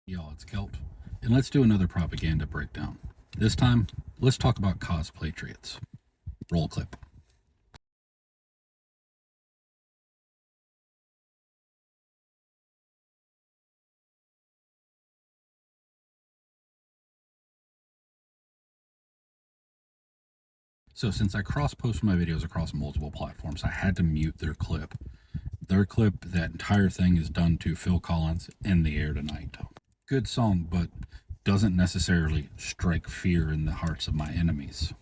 Y'all, it's Kelt, and let's do another propaganda breakdown. This time, let's talk about Cosplaytriots. Roll clip. So since I cross-post my videos across multiple platforms, I had to mute their clip. That entire thing is done to Phil Collins, In the Air Tonight. Good song, but doesn't necessarily strike fear in the hearts of my enemies.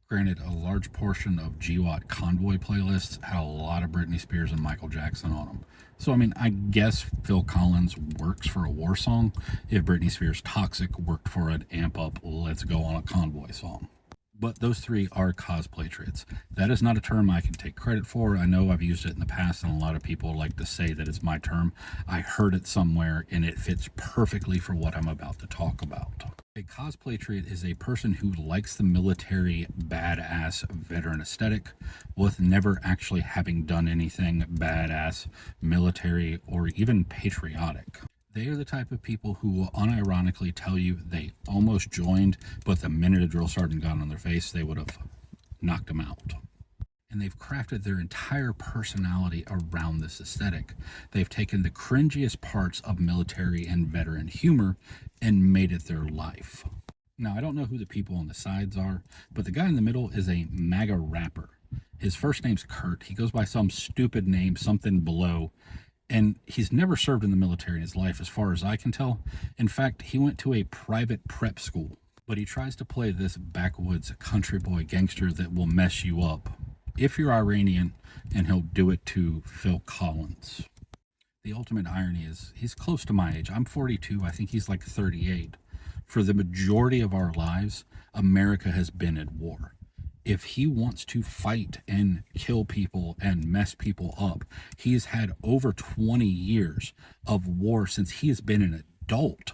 Granted, a large portion of GWAT Convoy playlists had a lot of Britney Spears and Michael Jackson on them. So, I mean, I guess Phil Collins works for a war song if Britney Spears' Toxic worked for an amp up, let's go on a convoy song. But those three are Cosplaytriots. That is not a term I can take credit for. I know I've used it in the past, and a lot of people like to say that it's my term. I heard it somewhere, and it fits perfectly for what I'm about to talk about. A Cosplaytriot is a person who likes the military badass veteran aesthetic with never actually having done anything badass, military, or even patriotic. They are the type of people who will unironically tell you they almost joined, but the minute a drill sergeant got on their face, they would have knocked them out. And they've crafted their entire personality around this aesthetic. They've taken the cringiest parts of military and veteran humor and made it their life. Now, I don't know who the people on the sides are, but the guy in the middle is a MAGA rapper. His first name's Kurt. He goes by some stupid name, something below, and he's never served in the military in his life, as far as I can tell. In fact, he went to a private prep school, but he tries to play this backwoods country boy gangster that will mess you up if you're Iranian, and he'll do it to Phil Collins. The ultimate irony is he's close to my age. I'm 42. I think he's like 38. For the majority of our lives, America has been at war. If he wants to fight and kill people and mess people up, he's had over 20 years of war since he has been an adult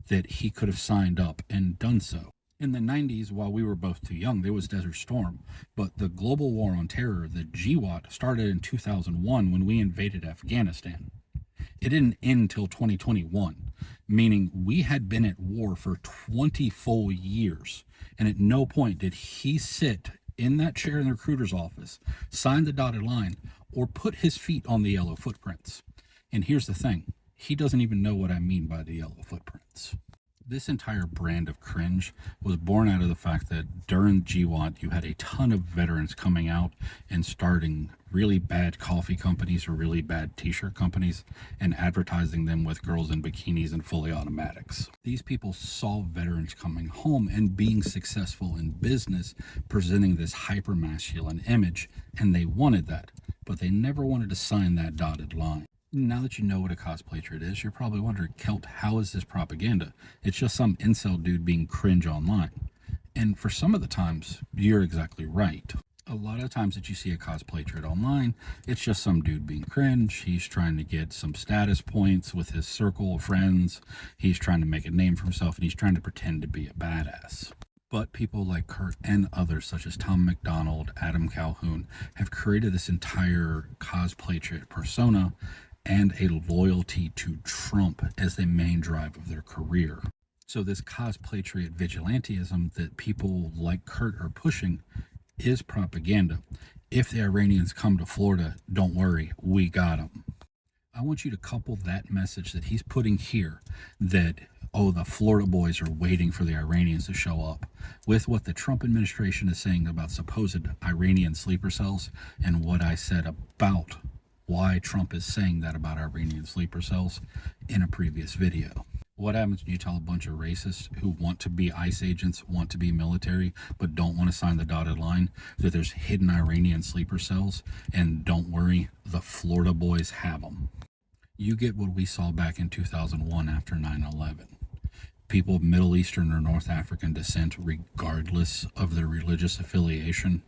that he could have signed up and done so. In the 90s, while we were both too young, there was Desert Storm, but the global war on terror, the GWAT, started in 2001 when we invaded Afghanistan. It didn't end until 2021, meaning we had been at war for 20 full years. And at no point did he sit in that chair in the recruiter's office, sign the dotted line, or put his feet on the yellow footprints. And here's the thing, he doesn't even know what I mean by the yellow footprints. This entire brand of cringe was born out of the fact that during GWAT, you had a ton of veterans coming out and starting really bad coffee companies or really bad t-shirt companies and advertising them with girls in bikinis and fully automatics. These people saw veterans coming home and being successful in business, presenting this hyper-masculine image, and they wanted that, but they never wanted to sign that dotted line. Now that you know what a Cosplaytriot is, you're probably wondering, Kelt, how is this propaganda? It's just some incel dude being cringe online. And for some of the times, you're exactly right. A lot of times that you see a Cosplaytriot online, it's just some dude being cringe. He's trying to get some status points with his circle of friends. He's trying to make a name for himself, and he's trying to pretend to be a badass. But people like Kurt and others, such as Tom McDonald, Adam Calhoun, have created this entire Cosplaytriot persona and a loyalty to Trump as the main drive of their career. So this Cosplaytriot vigilantism that people like Kurt are pushing is propaganda. If the Iranians come to Florida, don't worry, we got them. I want you to couple that message that he's putting here, that, oh, the Florida boys are waiting for the Iranians to show up, with what the Trump administration is saying about supposed Iranian sleeper cells, and what I said about why Trump is saying that about Iranian sleeper cells in a previous video. What happens when you tell a bunch of racists who want to be ICE agents, want to be military, but don't want to sign the dotted line, that there's hidden Iranian sleeper cells, and don't worry, the Florida boys have them? You get what we saw back in 2001 after 9/11. People of Middle Eastern or North African descent, regardless of their religious affiliation,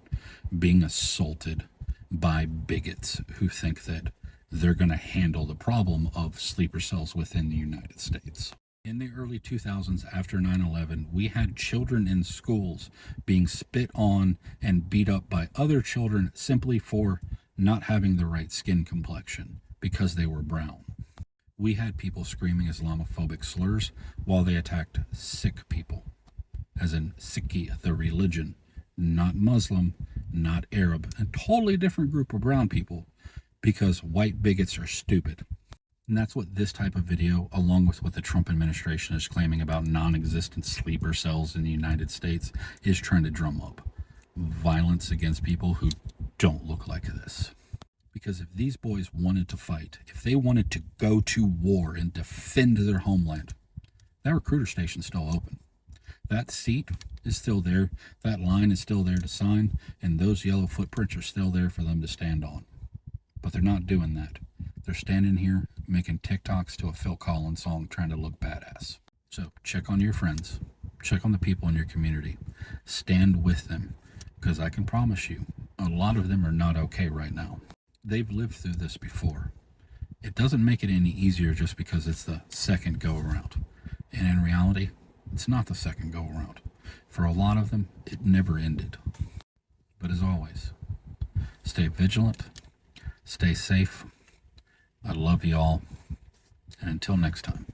being assaulted by bigots who think that they're going to handle the problem of sleeper cells within the United States. In the early 2000s, after 9/11, we had children in schools being spit on and beat up by other children simply for not having the right skin complexion because they were brown. We had people screaming Islamophobic slurs while they attacked Sikh people, as in Sikhi, the religion, not Muslim, not Arab, a totally different group of brown people, because white bigots are stupid. And that's what this type of video, along with what the Trump administration is claiming about non-existent sleeper cells in the United States, is trying to drum up. Violence against people who don't look like this. Because if these boys wanted to fight, if they wanted to go to war and defend their homeland, that recruiter station's still open. That seat is still there, that line is still there to sign, and those yellow footprints are still there for them to stand on. But they're not doing that. They're standing here making TikToks to a Phil Collins song trying to look badass. So check on your friends. Check on the people in your community. Stand with them. Because I can promise you, a lot of them are not okay right now. They've lived through this before. It doesn't make it any easier just because it's the second go around. And in reality, it's not the second go around. For a lot of them, it never ended. But as always, stay vigilant, stay safe. I love you all. And until next time.